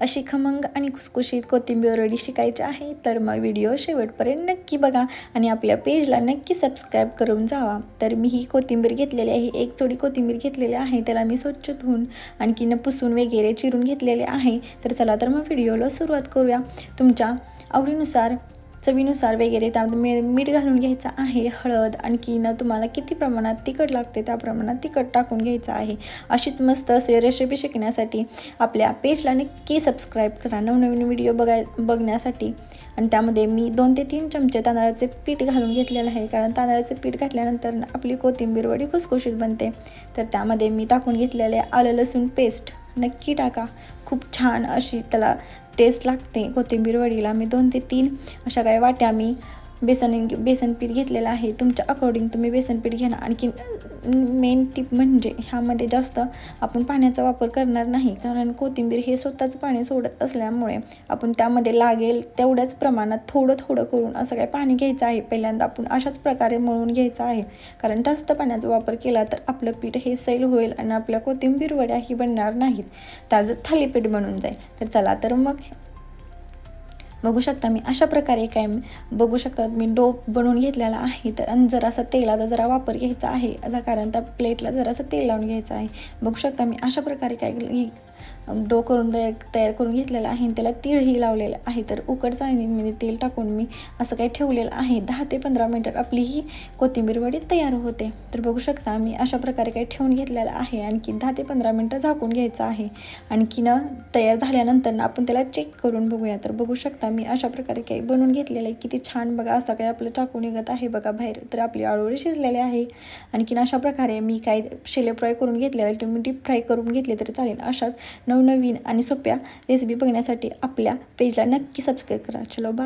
अशी खमंग आणि खुसखुशीत कोथिंबीर वडी शिकायची आहे तर मग व्हिडिओ शेवटपर्यंत नक्की बघा आणि आपल्या पेजला नक्की सबस्क्राईब करून जावा। तर मी ही कोथिंबीर घेतलेली आहे, एक जोडी कोथिंबीर घेतलेली आहे, त्याला मी स्वच्छ धुवून आणखीन पुसून वगैरे चिरून घेतलेले आहे। तर चला तर मग व्हिडिओला सुरुवात करूया। तुमच्या आवडीनुसार चवीनुसार वगैरे त्यामध्ये मीठ घालून घ्यायचं आहे, हळद, आणखीन तुम्हाला किती प्रमाणात तिखट लागते त्या प्रमाणात तिखट टाकून घ्यायचं आहे। अशीच मस्त असे रेसिपी शिकण्यासाठी आपल्या पेजला नक्की सबस्क्राईब करा नवनवीन व्हिडिओ बघण्यासाठी। आणि त्यामध्ये मी 2 ते 3 चमचे तांदळाचे पीठ घालून घेतलेलं आहे, कारण तांदळाचे पीठ घातल्यानंतर आपली कोथिंबीर वडी खुसखुशीत बनते। तर त्यामध्ये मी टाकून घेतलेले आलं लसूण पेस्ट नक्की टाका, खूप छान अशी त्याला टेस्ट लागते कोथिंबीर वडीला। मी 2 ते 3 अशा काही वाट्या मी बेसन पीठ घेतलेलं आहे, तुमच्या अकॉर्डिंग तुम्ही बेसन पीठ घ्या। आणखी मेन टिप म्हणजे ह्यामध्ये जास्त आपण पाण्याचा वापर करणार नाही, कारण कोथिंबीर हे स्वतःच पाणी सोडत असल्यामुळे आपण त्यामध्ये लागेल तेवढ्याच प्रमाणात थोडं थोडं करून असं काही पाणी घ्यायचं आहे। पहिल्यांदा आपण अशाच प्रकारे मळून घ्यायचं आहे, कारण जास्त पाण्याचा वापर केला तर आपलं पीठ हे सैल होईल आणि आपल्या कोथिंबीर वड्याही बनणार नाहीत, त्याचं थालीपीठ बनून जाईल। तर चला तर मग बघू शकता मी अशा प्रकारे बघू शकता मी डो बनवून घेतलेला आहे। तर जरासा तेलाचा जरा वापर घ्यायचा आहे, कारण त्या प्लेटला जरासं तेल लावून घ्यायचं आहे। बघू शकता मी अशा प्रकारे डो करून तयार करून घेतलेला आहे, त्याला तीळही लावलेलं आहे। तर उकड चाळणीमध्ये तेल टाकून मी असं काही ठेवलेलं आहे, 10 ते 15 मिनिटात आपली ही कोथिंबीर वडी तयार होते। तर बघू शकता मी अशा प्रकारे काही ठेवून घेतलेलं आहे, आणखी 10 ते 15 मिनिटं झाकून घ्यायचं आहे। आणखीन तयार झाल्यानंतर आपण त्याला चेक करून बघूया। तर बघू शकता मी अशा प्रकारे काही बनवून घेतलेलं आहे, किती छान बघा असं काही आपलं चाकू निघत आहे बघा बाहेर। तर आपली आळूवडी शिजलेली आहे। आणखीन अशा प्रकारे मी काही शेले फ्राय करून घेतलेले आहे, तुम्ही डीप फ्राय करून घेतले तरी चालेल। अशाच नवनवीन आणि सोप्या रेसिपी बघण्यासाठी आपल्या पेजला नक्की सबस्क्राईब करा। चलो बाय।